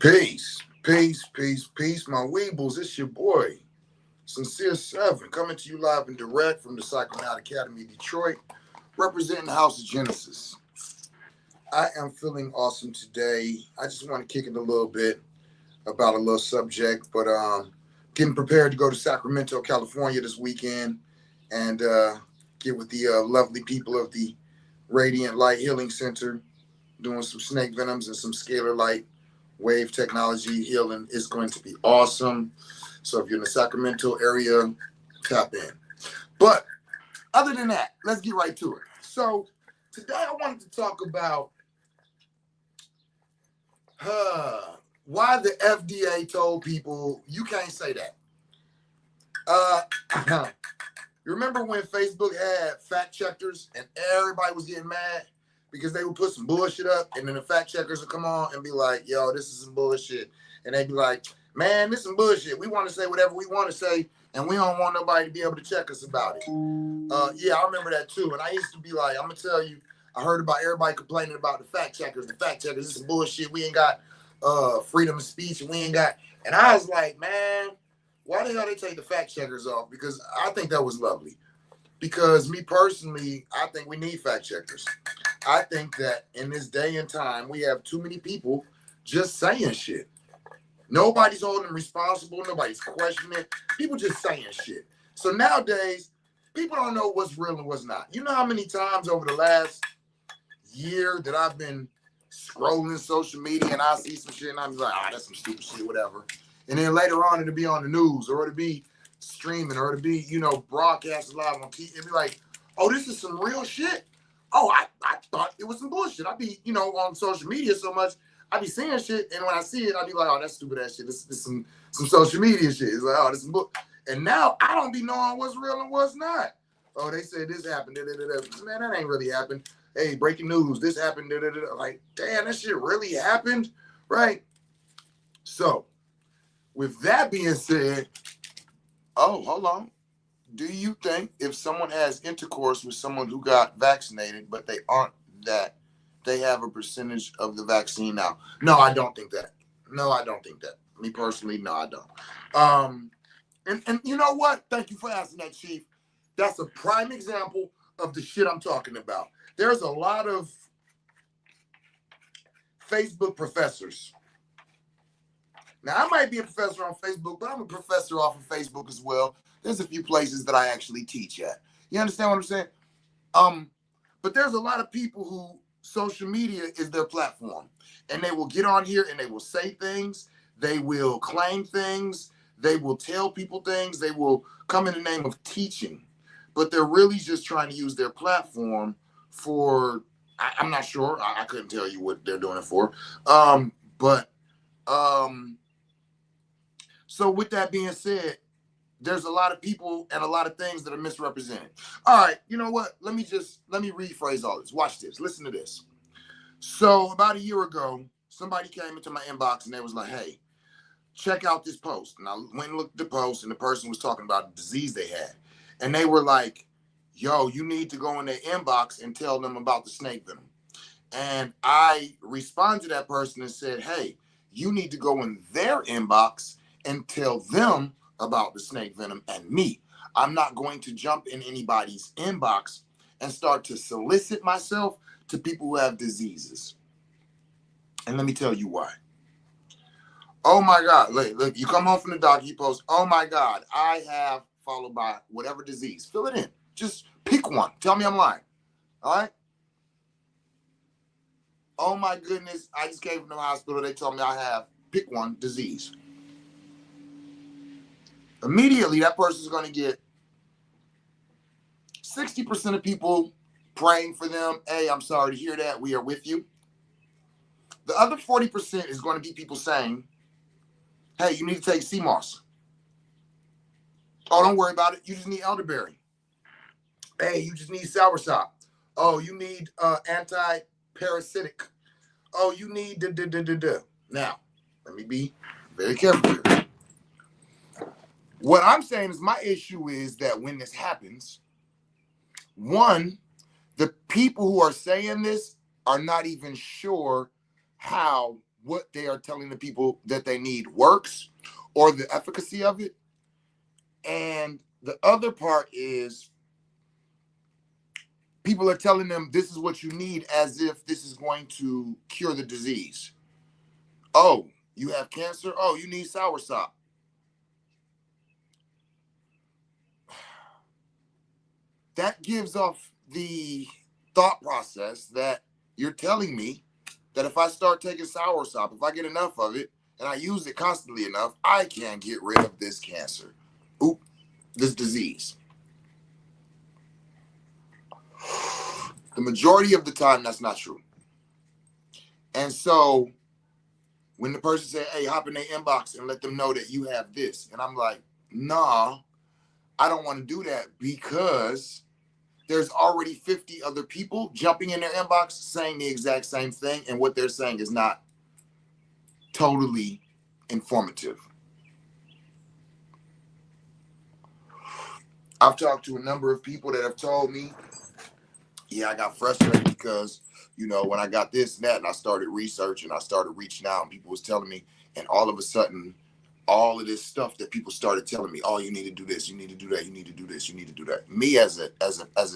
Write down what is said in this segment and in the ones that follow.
Peace, peace, peace, peace, my Weebles. It's your boy, Sincere Seven, coming to you live and direct from the Psychonaut Academy, Detroit, representing the House of Genesis. I am feeling awesome today. I just want to kick it a little bit about a little subject, but getting prepared to go to Sacramento, California this weekend and get with the lovely people of the Radiant Light Healing Center, doing some snake venoms and some scalar light wave technology healing. Is going to be awesome. So if you're in the Sacramento area, tap in. But other than that, let's get right to it. So today I wanted to talk about why the FDA told people you can't say that. You remember when Facebook had fact checkers and everybody was getting mad because they would put some bullshit up and then the fact checkers would come on and be like, yo, this is some bullshit. And they'd be like, man, this is some bullshit. We want to say whatever we want to say and we don't want nobody to be able to check us about it. Yeah, I remember that too. And I used to be like, I'm going to tell you, I heard about everybody complaining about the fact checkers. The fact checkers, this is some bullshit. We ain't got freedom of speech and we ain't got. And I was like, man, why the hell they take the fact checkers off? Because I think that was lovely. Because me personally, I think we need fact checkers. I think that in this day and time, we have too many people just saying shit. Nobody's holding them responsible. Nobody's questioning it. People just saying shit. So nowadays, people don't know what's real and what's not. You know how many times over the last year that I've been scrolling social media and I see some shit and I'm like, that's some stupid shit, whatever. And then later on, it'll be on the news or it'll be streaming or it'll be, broadcasted live on TV. It'll be like, oh, this is some real shit. Oh, I thought it was some bullshit. I be, on social media so much, I be seeing shit. And when I see it, I be like, oh, that's stupid ass shit. This is some social media shit. It's like, oh, this is bull. And now I don't be knowing what's real and what's not. Oh, they said this happened. Man, that ain't really happened. Hey, breaking news. This happened. Like, damn, that shit really happened. Right? So, with that being said, oh, hold on. Do you think if someone has intercourse with someone who got vaccinated, but they aren't that, they have a percentage of the vaccine now? No, I don't think that. No, I don't think that. Me personally, no, I don't. And you know what? Thank you for asking that, Chief. That's a prime example of the shit I'm talking about. There's a lot of Facebook professors. Now, I might be a professor on Facebook, but I'm a professor off of Facebook as well. There's a few places that I actually teach at. You understand what I'm saying? But there's a lot of people who social media is their platform. And they will get on here and they will say things. They will claim things. They will tell people things. They will come in the name of teaching. But they're really just trying to use their platform for, I'm not sure. I couldn't tell you what they're doing it for. So with that being said, there's a lot of people and a lot of things that are misrepresented. All right, you know what? Let me rephrase all this. Watch this. Listen to this. So about a year ago, somebody came into my inbox and they was like, hey, check out this post. And I went and looked at the post and the person was talking about the disease they had. And they were like, yo, you need to go in their inbox and tell them about the snake venom. And I responded to that person and said, hey, you need to go in their inbox and tell them about the snake venom and me. I'm not going to jump in anybody's inbox and start to solicit myself to people who have diseases. And let me tell you why. Oh my God, look, you come home from the doctor, you post, oh my God, I have followed by whatever disease. Fill it in. Just pick one. Tell me I'm lying. All right? Oh my goodness, I just came from the hospital. They told me I have, pick one, disease. Immediately, that person's going to get 60% of people praying for them. Hey, I'm sorry to hear that. We are with you. The other 40% is going to be people saying, hey, you need to take CMOS. Oh, don't worry about it. You just need elderberry. Hey, you just need soursop. Oh, you need anti-parasitic. Oh, you need da. Now, let me be very careful here. What I'm saying is my issue is that when this happens, one, the people who are saying this are not even sure how what they are telling the people that they need works or the efficacy of it. And the other part is people are telling them this is what you need as if this is going to cure the disease. Oh, you have cancer? Oh, you need soursop. That gives off the thought process that you're telling me that if I start taking soursop, if I get enough of it and I use it constantly enough, I can get rid of this cancer. Oop, this disease. The majority of the time, that's not true. And so when the person say, hey, hop in their inbox and let them know that you have this. And I'm like, nah, I don't want to do that because there's already 50 other people jumping in their inbox saying the exact same thing. And what they're saying is not totally informative. I've talked to a number of people that have told me, yeah, I got frustrated because, you know, when I got this and that and I started researching, I started reaching out and people was telling me, and all of a sudden, all of this stuff that people started telling me, oh, you need to do this, you need to do that, you need to do this, you need to do that. Me as a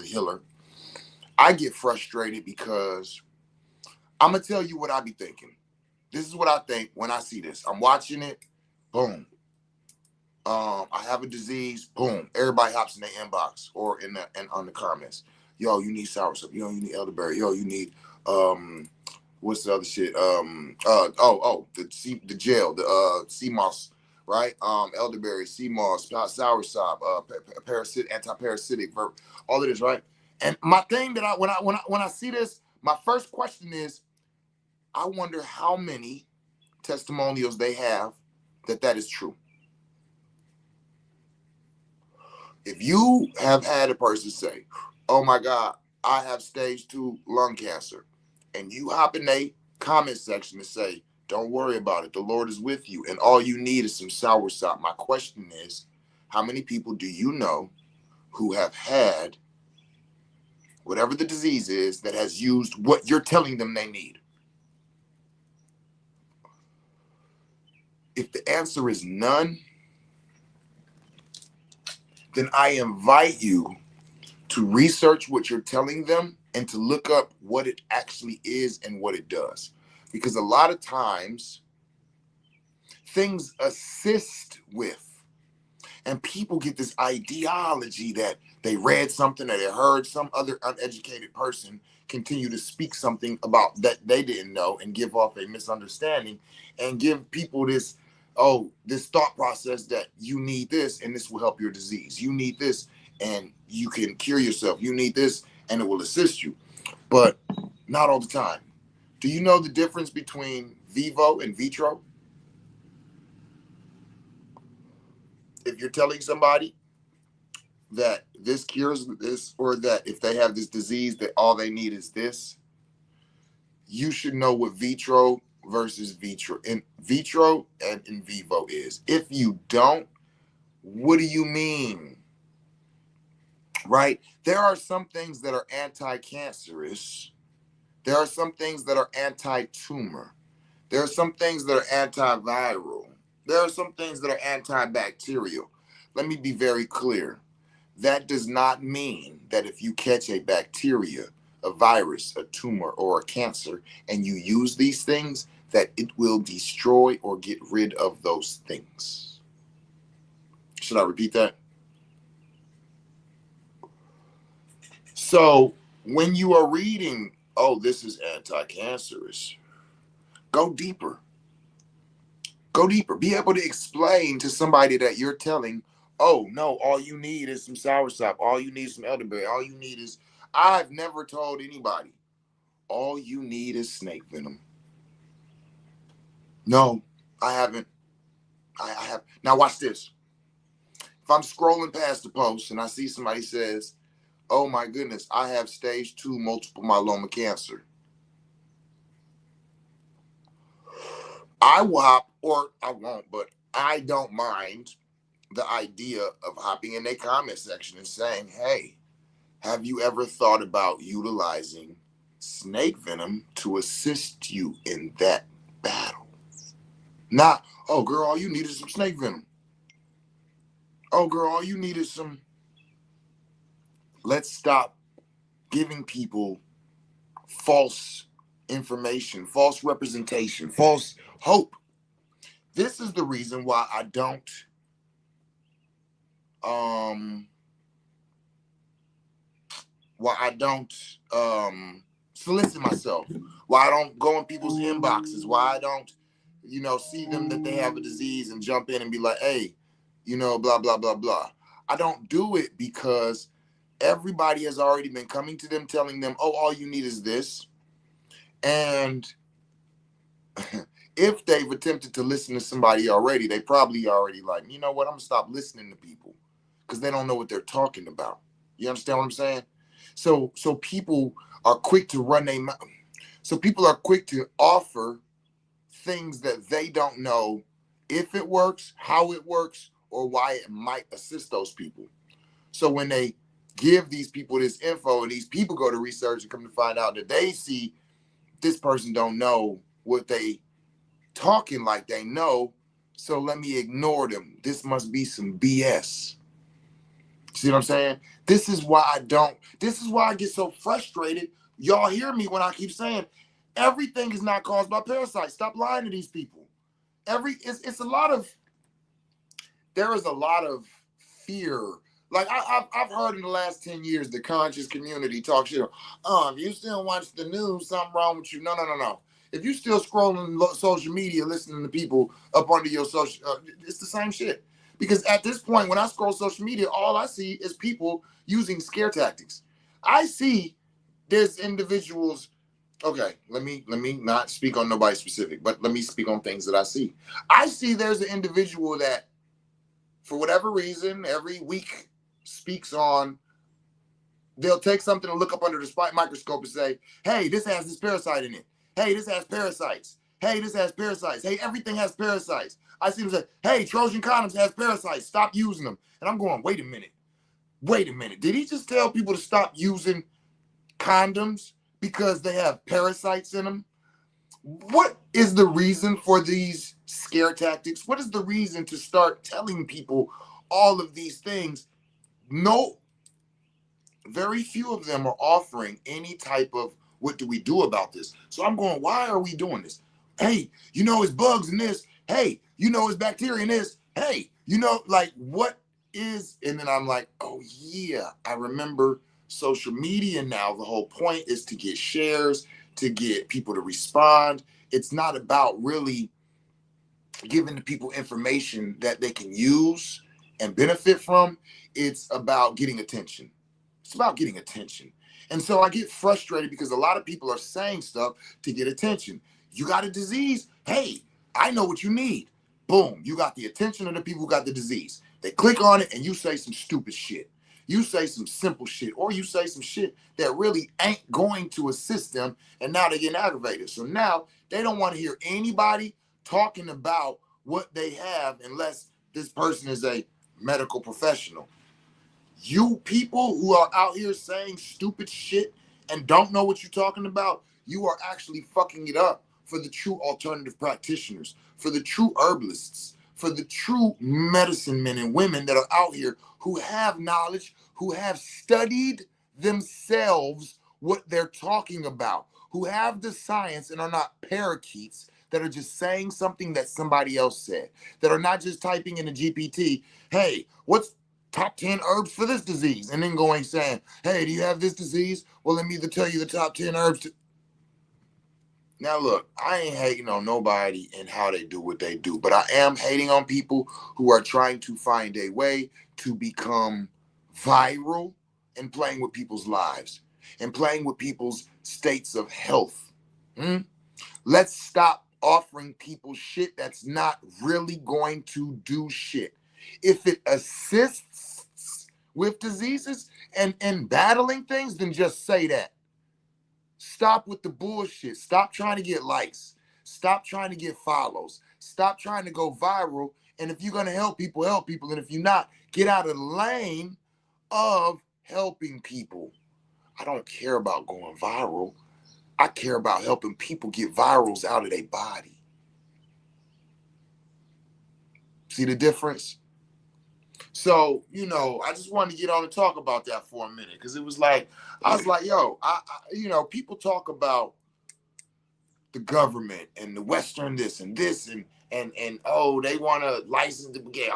healer, I get frustrated because I'm gonna tell you what I be thinking. This is what I think when I see this. I'm watching it, boom. I have a disease, boom. Everybody hops in their inbox or in the and on the comments. Yo, you need soursop. Yo, you need elderberry. Yo, you need what's the other shit? The gel, the sea moss, right? Elderberry, sea moss, soursop, parasitic, anti-parasitic, all of this, right? And my thing that when I see this, my first question is, I wonder how many testimonials they have that is true. If you have had a person say, oh my God, I have stage 2 lung cancer, and you hop in a comment section and say, don't worry about it, the Lord is with you, and all you need is some soursop. My question is, how many people do you know who have had whatever the disease is that has used what you're telling them they need? If the answer is none, then I invite you to research what you're telling them and to look up what it actually is and what it does. Because a lot of times things assist with, and people get this ideology that they read something or they heard some other uneducated person continue to speak something about that they didn't know and give off a misunderstanding and give people this thought process that you need this and this will help your disease. You need this and you can cure yourself. You need this and it will assist you. But not all the time. Do you know the difference between vivo and vitro? If you're telling somebody that this cures this, or that if they have this disease that all they need is this, you should know what vitro versus vitro and in vivo is. If you don't, what do you mean? Right? There are some things that are anti-cancerous. There are some things that are anti-tumor. There are some things that are antiviral. There are some things that are antibacterial. Let me be very clear. That does not mean that if you catch a bacteria, a virus, a tumor, or a cancer, and you use these things, that it will destroy or get rid of those things. Should I repeat that? So when you are reading, oh, this is anti-cancerous, go deeper. Go deeper. Be able to explain to somebody that you're telling, oh, no, all you need is some soursop. All you need is some elderberry. All you need is, I've never told anybody, all you need is snake venom. No, I haven't. I have. Now watch this. If I'm scrolling past the post and I see somebody says, oh my goodness, I have stage 2 multiple myeloma cancer, I will hop, or I won't, but I don't mind the idea of hopping in a comment section and saying, hey, have you ever thought about utilizing snake venom to assist you in that battle. Not, oh girl, all you need is some snake venom. Oh girl, all you need is some. Let's stop giving people false information, false representation, false hope. This is the reason why I don't solicit myself, why I don't go in people's inboxes, why I don't, see them that they have a disease and jump in and be like, hey, blah, blah, blah, blah. I don't do it because everybody has already been coming to them telling them, oh, all you need is this. And if they've attempted to listen to somebody already, they probably already like, you know what, I'm gonna stop listening to people because they don't know what they're talking about. You understand what I'm saying? So people are quick to run their mouth. So people are quick to offer things that they don't know if it works, how it works, or why it might assist those people. So when they give these people this info and these people go to research and come to find out that they see this person don't know what they talking like they know, so let me ignore them. This must be some BS. See what I'm saying? This is why I get so frustrated. Y'all hear me when I keep saying everything is not caused by parasites. Stop lying to these people. It's a lot of, there is a lot of fear. Like I've heard in the last 10 years, the conscious community talk shit. If you still watch the news, something wrong with you. No. If you still scrolling social media, listening to people up under your social, it's the same shit. Because at this point, when I scroll social media, all I see is people using scare tactics. I see there's individuals. Okay, let me not speak on nobody specific, but let me speak on things that I see. I see there's an individual that, for whatever reason, every week speaks on. They'll take something and look up under the microscope and say, "Hey, this has this parasite in it. Hey, this has parasites. Hey, this has parasites. Hey, everything has parasites." I see them say, "Hey, Trojan condoms has parasites. Stop using them." And I'm going, wait a minute. Did he just tell people to stop using condoms because they have parasites in them? What is the reason for these scare tactics? What is the reason to start telling people all of these things? No, very few of them are offering any type of, what do we do about this? So I'm going, why are we doing this? Hey, it's bugs in this. Hey, it's bacteria in this. Hey, like what is, and then I'm like, oh yeah, I remember social media now. The whole point is to get shares, to get people to respond. It's not about really giving the people information that they can use and benefit from. It's about getting attention. It's about getting attention. And so I get frustrated because a lot of people are saying stuff to get attention. You got a disease? Hey, I know what you need. Boom, you got the attention of the people who got the disease. They click on it and you say some stupid shit. You say some simple shit, or you say some shit that really ain't going to assist them, and now they're getting aggravated. So now they don't want to hear anybody talking about what they have unless this person is a medical professional. You people who are out here saying stupid shit and don't know what you're talking about, you are actually fucking it up for the true alternative practitioners, for the true herbalists, for the true medicine men and women that are out here who have knowledge, who have studied themselves what they're talking about, who have the science and are not parakeets that are just saying something that somebody else said, that are not just typing in a GPT, hey, what's top 10 herbs for this disease? And then going saying, hey, do you have this disease? Well, let me either tell you the top 10 herbs. Now, look, I ain't hating on nobody and how they do what they do, but I am hating on people who are trying to find a way to become viral and playing with people's lives and playing with people's states of health. Let's stop offering people shit that's not really going to do shit. If it assists with diseases and battling things, then just say that. Stop with the bullshit. Stop trying to get likes. Stop trying to get follows. Stop trying to go viral. And if you're going to help people, help people. And if you're not, get out of the lane of helping people. I don't care about going viral. I care about helping people get virals out of their body. See the difference? So, you know, I just wanted to get on and talk about that for a minute because it was like, I was like, yo, you know, people talk about the government and the Western this and this and oh, they want to license to get,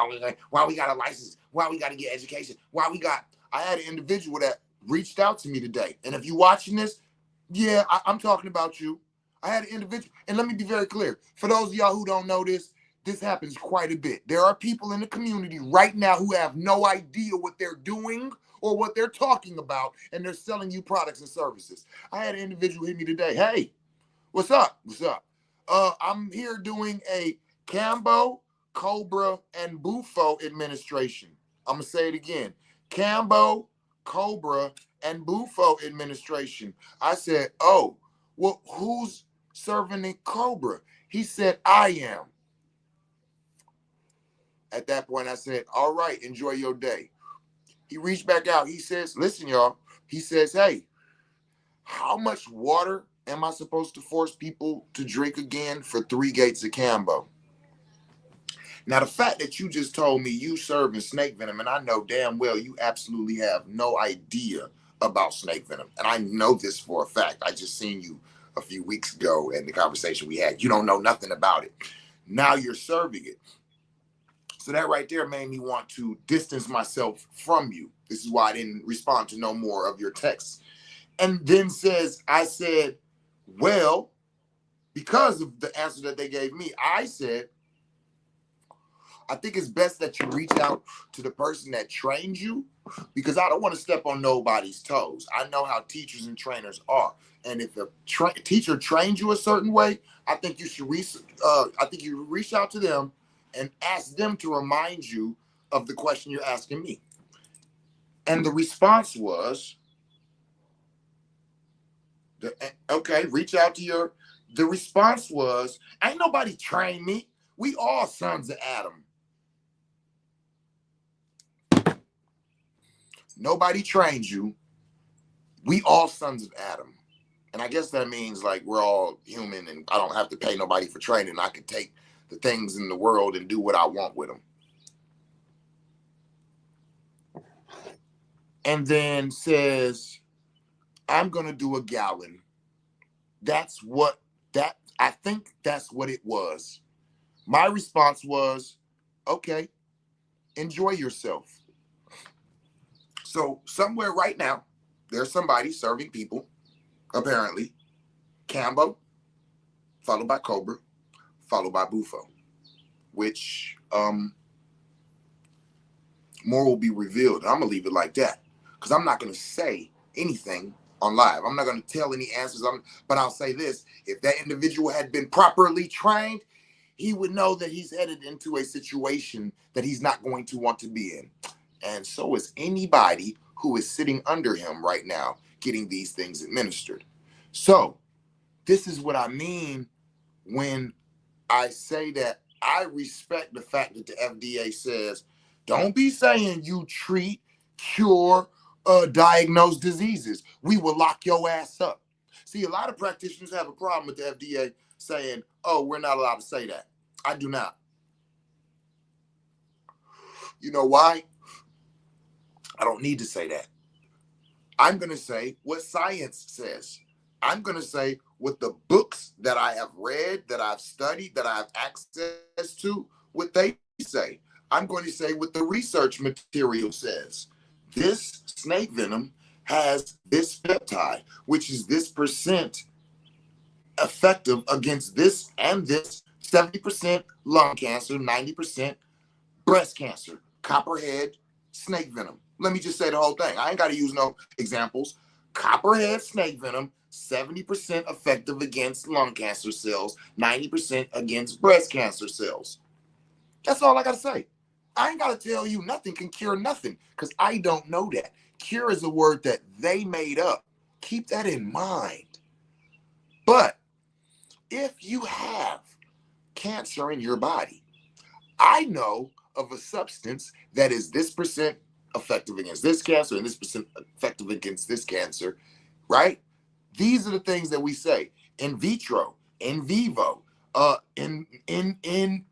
why we got a license, why we got to get education, why we got, I had an individual that reached out to me today. And if you're watching this, yeah, I'm talking about you. I had an individual, and let me be very clear. For those of y'all who don't know this happens quite a bit. There are people in the community right now who have no idea what they're doing or what they're talking about, and they're selling you products and services. I had an individual hit me today. Hey, what's up? What's up? I'm here doing a Cambo, Cobra, and Bufo administration. I'm going to say it again. Cambo, Cobra, and Bufo administration. I said, oh, well, who's serving the Cobra? He said, I am. At that point, I said, all right, enjoy your day. He reached back out. He says, listen, y'all. He says, hey, how much water am I supposed to force people to drink again for 3 gates of Cambo? Now, the fact that you just told me you serving snake venom, and I know damn well you absolutely have no idea about snake venom. And I know this for a fact. I just seen you a few weeks ago in the conversation we had. You don't know nothing about it. Now you're serving it. So that right there made me want to distance myself from you. This is why I didn't respond to no more of your texts. And then I said, well, because of the answer that they gave me, I said, I think it's best that you reach out to the person that trained you, because I don't want to step on nobody's toes. I know how teachers and trainers are. And if a teacher trained you a certain way, I think you should reach out to them and ask them to remind you of the question you're asking me. And the response was, okay, reach out to the response was, ain't nobody trained me. We all sons of Adam. Nobody trained you. We all sons of Adam. And I guess that means like we're all human and I don't have to pay nobody for training. I can take the things in the world and do what I want with them. And then says, I'm going to do a gallon. I think that's what it was. My response was, okay, enjoy yourself. So somewhere right now, there's somebody serving people, apparently, Cambo, followed by Cobra, followed by Bufo, which more will be revealed. I'm going to leave it like that because I'm not going to say anything on live. I'm not going to tell any answers, but I'll say this. If that individual had been properly trained, he would know that he's headed into a situation that he's not going to want to be in. And so is anybody who is sitting under him right now getting these things administered. So this is what I mean when I say that I respect the fact that the FDA says, don't be saying you treat, cure, diagnose diseases. We will lock your ass up. See, a lot of practitioners have a problem with the FDA saying, oh, we're not allowed to say that. I do not. You know why? I don't need to say that. I'm going to say what science says. I'm going to say what the books that I have read, that I've studied, that I have access to, what they say. I'm going to say what the research material says. This snake venom has this peptide, which is this percent effective against this and this, 70% lung cancer, 90% breast cancer, copperhead, snake venom. Let me just say the whole thing. I ain't got to use no examples. Copperhead snake venom, 70% effective against lung cancer cells, 90% against breast cancer cells. That's all I got to say. I ain't got to tell you nothing can cure nothing because I don't know that. Cure is a word that they made up. Keep that in mind. But if you have cancer in your body, I know of a substance that is this percent effective against this cancer and this percent effective against this cancer, right? These are the things that we say in vitro, in vivo, in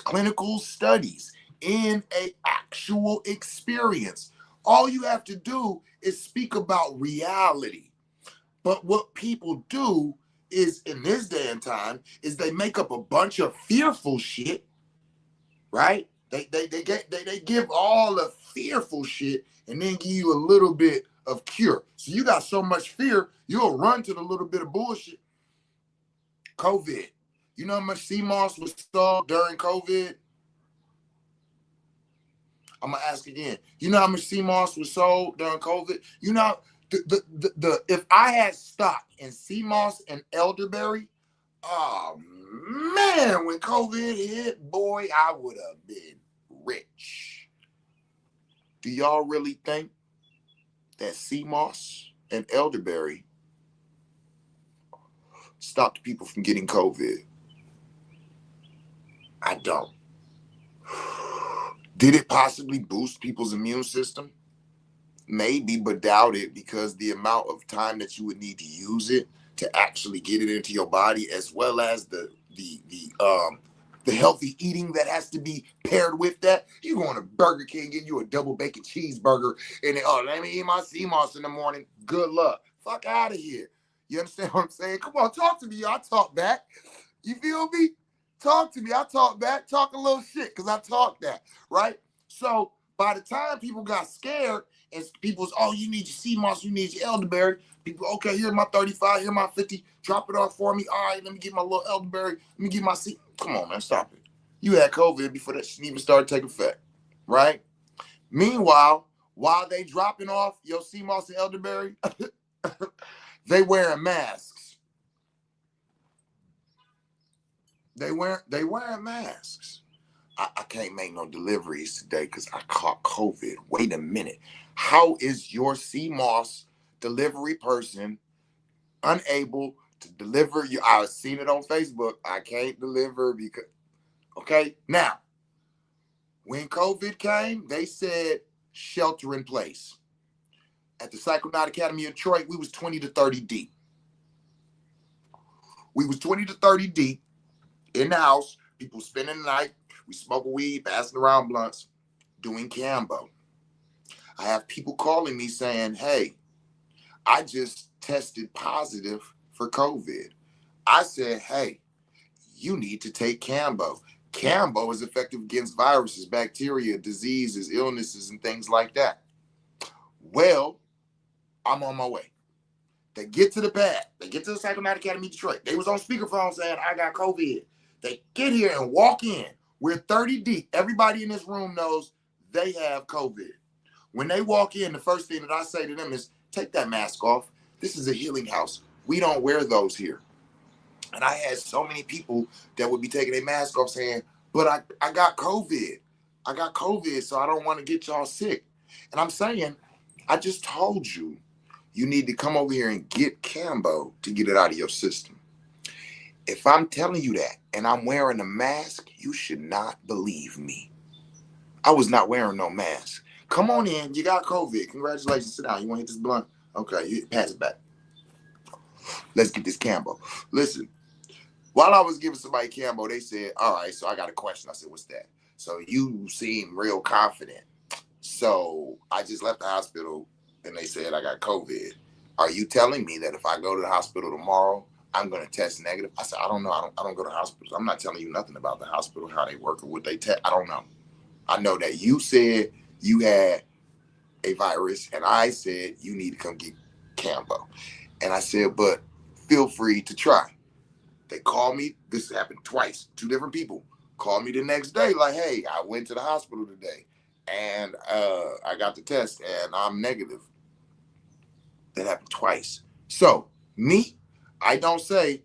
clinical studies, in a actual experience. All you have to do is speak about reality. But what people do is, in this day and time, is they make up a bunch of fearful shit, right? They give all the fearful shit and then give you a little bit of cure. So you got so much fear, you'll run to the little bit of bullshit. COVID. You know how much sea moss was sold during COVID? I'm gonna ask again. You know how much sea moss was sold during COVID? You know the if I had stock in sea moss and elderberry, oh man, when COVID hit, boy, I would have been rich. Do y'all really think that sea moss and elderberry stopped people from getting COVID? I don't. Did it possibly boost people's immune system? Maybe, but doubt it, because the amount of time that you would need to use it to actually get it into your body, as well as the healthy eating that has to be paired with that. You going to Burger King, get you a double bacon cheeseburger, and then, oh, let me eat my sea moss in the morning. Good luck. Fuck out of here. You understand what I'm saying? Come on, talk to me. I talk back. You feel me? Talk to me. I talk back. Talk a little shit, because I talk that, right? So by the time people got scared, and people's, oh, you need your sea moss, you need your elderberry. People, okay, here's my 35, here's my 50, drop it off for me. All right, let me get my little elderberry. Let me get my sea. Come on, man, stop it. You had COVID before that shit even started taking effect, right? Meanwhile, while they dropping off your sea moss and elderberry, they wearing masks. They wearing masks. I can't make no deliveries today because I caught COVID. Wait a minute. How is your sea moss delivery person unable to deliver you? I've seen it on Facebook. I can't deliver because, okay. Now, when COVID came, they said shelter in place. At the Psychonaut Academy in Detroit, we was 20 to 30 deep. We was 20 to 30 deep in the house. People spending the night. We smoking weed, passing around blunts, doing Cambo. I have people calling me saying, hey, I just tested positive for COVID. I said, hey, you need to take Cambo. Cambo is effective against viruses, bacteria, diseases, illnesses, and things like that. Well, I'm on my way. They get to the pad. They get to the Psychonaut Academy Detroit. They was on speakerphone saying, I got COVID. They get here and walk in. We're 30 deep. Everybody in this room knows they have COVID. When they walk in, the first thing that I say to them is, take that mask off. This is a healing house. We don't wear those here. And I had so many people that would be taking their mask off saying, but I got COVID. I got COVID, so I don't want to get y'all sick. And I'm saying, I just told you, you need to come over here and get Cambo to get it out of your system. If I'm telling you that and I'm wearing a mask, you should not believe me. I was not wearing no mask. Come on in. You got COVID. Congratulations. Sit down. You want to hit this blunt? Okay, you pass it back. Let's get this Cambo. Listen, while I was giving somebody Cambo, they said, all right, so I got a question. I said, what's that? So you seem real confident. So I just left the hospital and they said I got COVID. Are you telling me that if I go to the hospital tomorrow, I'm going to test negative? I said, I don't know. I don't go to hospitals. I'm not telling you nothing about the hospital, how they work or what they test. I don't know. I know that you said you had a virus and I said you need to come get Cambo. And I said, but feel free to try. They called me. This happened twice. 2 different people called me the next day like, hey, I went to the hospital today and I got the test and I'm negative. That happened twice. So me, I don't say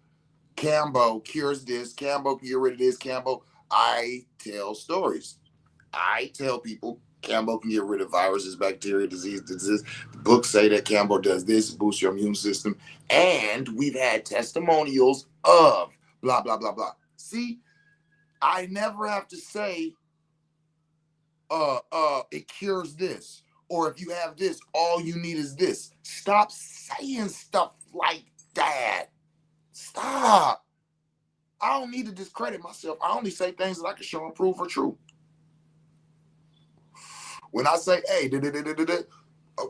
Cambo cures this, Cambo can get rid of this, Cambo. I tell stories. I tell people Cambo can get rid of viruses, bacteria, diseases. The books say that Cambo does this, boosts your immune system. And we've had testimonials of blah, blah, blah, blah. See, I never have to say, it cures this. Or if you have this, all you need is this. Stop saying stuff like that. Stop. I don't need to discredit myself. I only say things that I can show and prove are true. When I say, hey,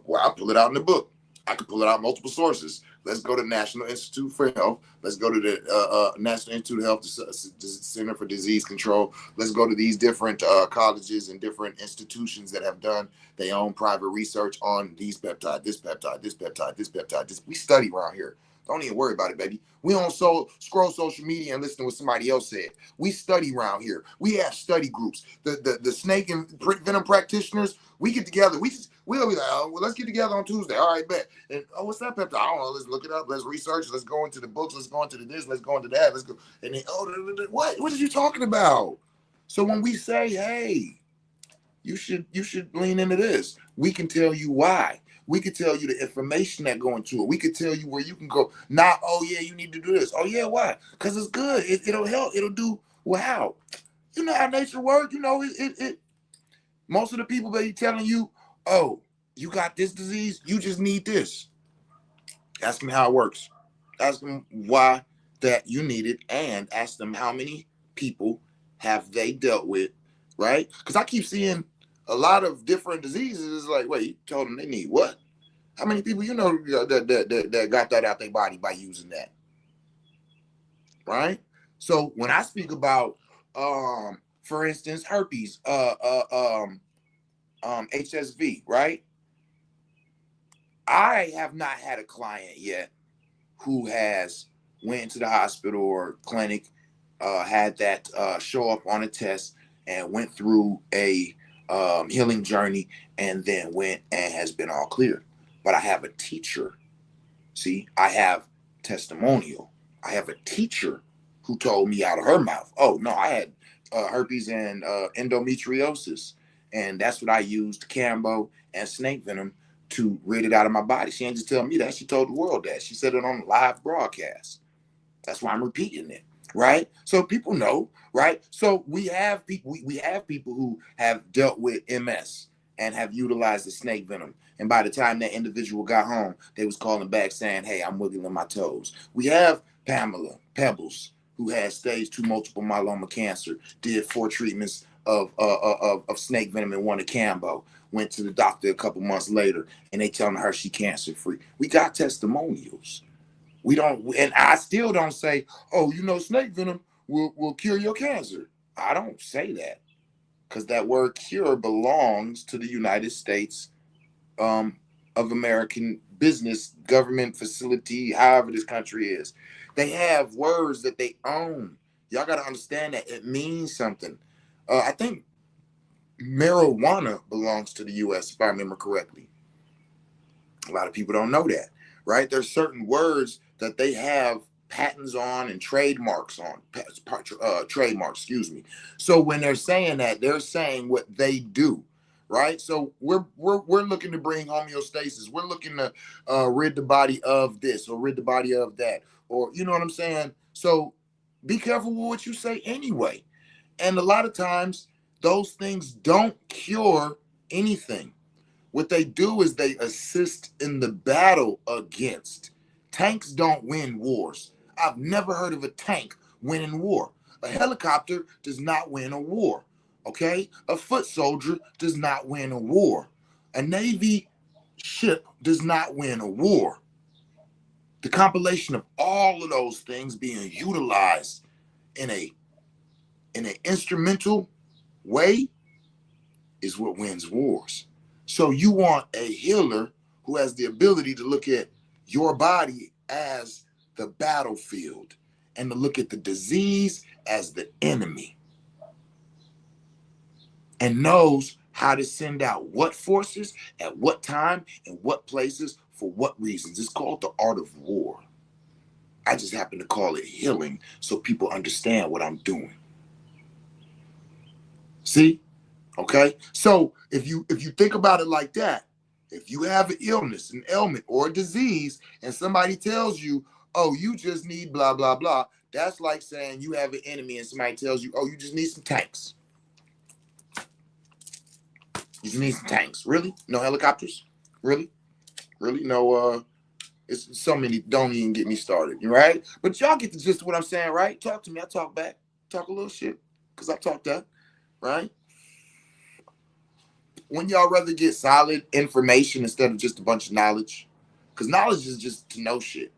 well, I pull it out in the book. I can pull it out multiple sources. Let's go to National Institute for Health. Let's go to the National Institute of Health, Center for Disease Control. Let's go to these different colleges and different institutions that have done their own private research on these peptide, this peptide, this peptide, this peptide. This. We study around here. Don't even worry about it, baby. We don't scroll social media and listen to what somebody else said. We study around here. We have study groups. The snake and venom practitioners, we get together. We'll be like, oh, well, let's get together on Tuesday. All right, bet. And oh, what's that peptide? I don't know. Let's look it up. Let's research. Let's go into the books. Let's go into this. Let's go into that. Let's go. And then, what? What are you talking about? So when we say, hey, you should lean into this, we can tell you why. We could tell you the information that go into it. We could tell you where you can go. Not, oh yeah, you need to do this. Oh yeah, why? Because it's good. It'll help. It'll do wow. You know how nature works. You know it. Most of the people that be telling you, oh, you got this disease, you just need this. Ask them how it works. Ask them why that you need it, and ask them how many people have they dealt with, right? Because I keep seeing a lot of different diseases. It's like, wait, you told them they need what? How many people you know that got that out their body by using that? Right? So when I speak about for instance, herpes, HSV, right? I have not had a client yet who has went into the hospital or clinic, had that show up on a test and went through a healing journey and then went and has been all clear. But I have a teacher. See, I have testimonial. I have a teacher who told me out of her mouth, oh, no, I had herpes and endometriosis. And that's what I used, Cambo and snake venom, to rid it out of my body. She ain't just tell me that. She told the world that. She said it on live broadcast. That's why I'm repeating it, right? So people know, right? So we have people. We have people who have dealt with MS and have utilized the snake venom. And by the time that individual got home, they was calling back saying, "Hey, I'm wiggling my toes." We have Pamela Pebbles, who had stage 2 multiple myeloma cancer, did 4 treatments of snake venom and 1 of Cambo. Went to the doctor a couple months later, and they telling her she cancer free. We got testimonials. We don't, and I still don't say, oh, you know, snake venom will cure your cancer. I don't say that, because that word cure belongs to the United States of American business, government facility, however this country is. They have words that they own. Y'all got to understand that it means something. I think marijuana belongs to the U.S., if I remember correctly. A lot of people don't know that, right? There's certain words that they have patents on and trademarks on, trademarks, excuse me. So when they're saying that, they're saying what they do, right? So we're looking to bring homeostasis. We're looking to rid the body of this or rid the body of that, or you know what I'm saying? So be careful with what you say anyway. And a lot of times those things don't cure anything. What they do is they assist in the battle against. Tanks don't win wars. I've never heard of a tank winning war. A helicopter does not win a war. Okay? A foot soldier does not win a war. A Navy ship does not win a war. The compilation of all of those things being utilized in an instrumental way is what wins wars. So you want a healer who has the ability to look at your body as the battlefield and to look at the disease as the enemy and knows how to send out what forces at what time and what places for what reasons. It's called the art of war. I just happen to call it healing so people understand what I'm doing. See? Okay, so if you think about it like that, if you have an illness, an ailment, or a disease, and somebody tells you, oh, you just need blah, blah, blah, that's like saying you have an enemy and somebody tells you, oh, you just need some tanks. You just need some tanks. Really? No helicopters? Really? Really? No It's so many. Don't even get me started, right? But y'all get the gist of what I'm saying, right? Talk to me. I talk back. Talk a little shit because I talk that, right? When y'all rather get solid information instead of just a bunch of knowledge, because knowledge is just to know shit.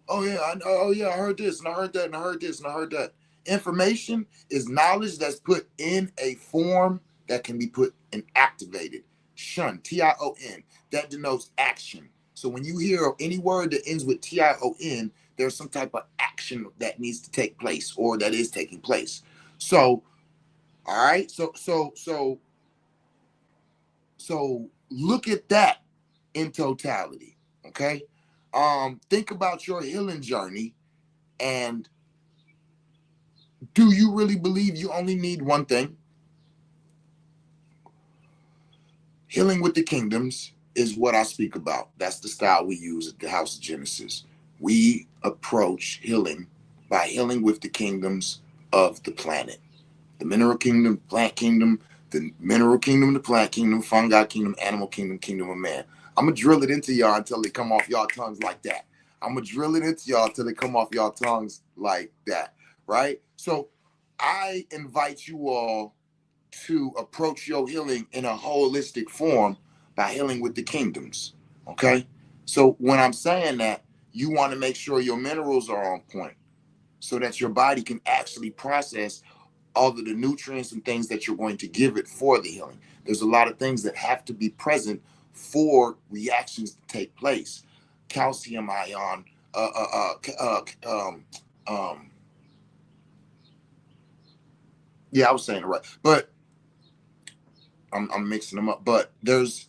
Oh yeah, I know. Oh yeah, I heard this and I heard that and I heard this and I heard that. Information is knowledge that's put in a form that can be put and activated. Shun, Tion, that denotes action. So when you hear any word that ends with Tion, there's some type of action that needs to take place or that is taking place. So, all right. So look at that in totality. Okay. Think about your healing journey, and do you really believe you only need one thing? Healing with the kingdoms is what I speak about. That's the style we use at the House of Genesis. We approach healing by healing with the kingdoms of the planet. The mineral kingdom, plant kingdom, the mineral kingdom, the plant kingdom, fungi kingdom, animal kingdom, kingdom of man. I'm going to drill it into y'all until they come off y'all tongues like that. I'm going to drill it into y'all until they come off y'all tongues like that, right? So I invite you all to approach your healing in a holistic form by healing with the kingdoms, okay? So when I'm saying that, you want to make sure your minerals are on point so that your body can actually process all of the nutrients and things that you're going to give it for the healing. There's a lot of things that have to be present for reactions to take place. Calcium ion, yeah, I was saying it right, but I'm mixing them up. But there's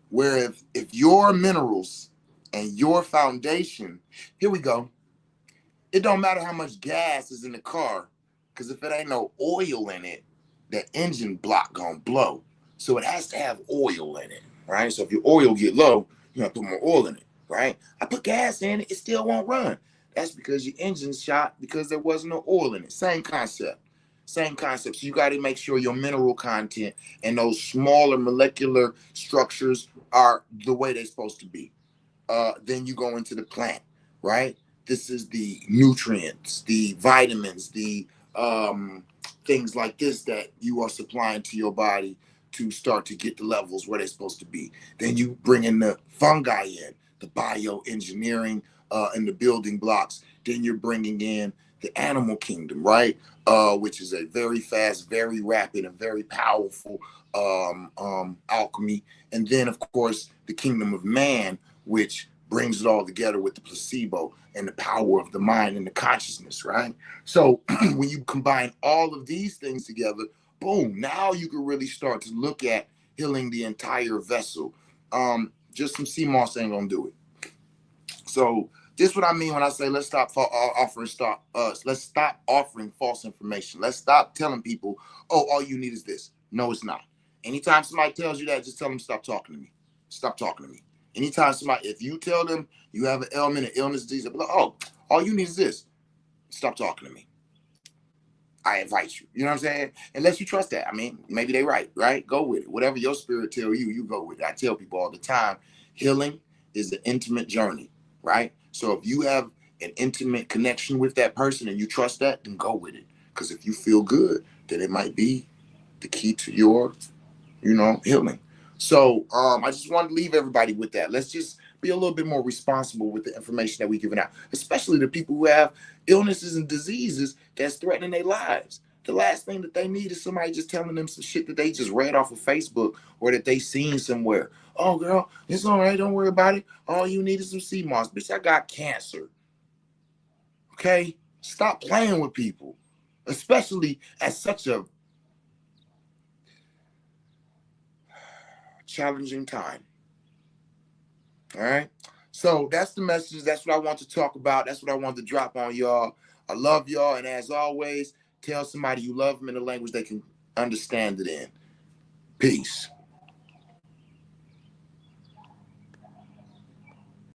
where if your minerals and your foundation, here we go. It don't matter how much gas is in the car, because if it ain't no oil in it, the engine block gonna blow. So it has to have oil in it, right? So if your oil get low, you gotta put more oil in it, right? I put gas in it, it still won't run. That's because your engine's shot because there wasn't no oil in it. Same concept. Same concept. So you got to make sure your mineral content and those smaller molecular structures are the way they're supposed to be. Then you go into the plant, right? This is the nutrients, the vitamins, the things like this that you are supplying to your body to start to get the levels where they're supposed to be. Then you bring in the fungi in, the bioengineering and the building blocks. Then you're bringing in the animal kingdom, right? Which is a very fast, very rapid, and very powerful alchemy. And then, of course, the kingdom of man, which brings it all together with the placebo and the power of the mind and the consciousness, right? So when you combine all of these things together, boom, now you can really start to look at healing the entire vessel. Just some sea moss ain't gonna do it. So this is what I mean when I say let's stop let's stop offering false information. Let's stop telling people, oh, all you need is this. No, it's not. Anytime somebody tells you that, just tell them stop talking to me. Stop talking to me. Anytime somebody, if you tell them you have an ailment, an illness, disease, they'll be like, oh, all you need is this. Stop talking to me. I invite you. You know what I'm saying? Unless you trust that. I mean, maybe they're right? Go with it. Whatever your spirit tell you, you go with it. I tell people all the time, healing is an intimate journey, right? So if you have an intimate connection with that person and you trust that, then go with it. Because if you feel good, then it might be the key to your, healing. So I just want to leave everybody with that. Let's just be a little bit more responsible with the information that we're giving out, especially the people who have illnesses and diseases that's threatening their lives. The last thing that they need is somebody just telling them some shit that they just read off of Facebook or that they seen somewhere. Oh, girl, it's all right. Don't worry about it. All you need is some sea moss. Bitch, I got cancer. Okay? Stop playing with people, especially at such a challenging time. All right. So that's the message. That's what I want to talk about. That's what I want to drop on y'all. I love y'all. And as always, tell somebody you love them in a language they can understand it in. Peace.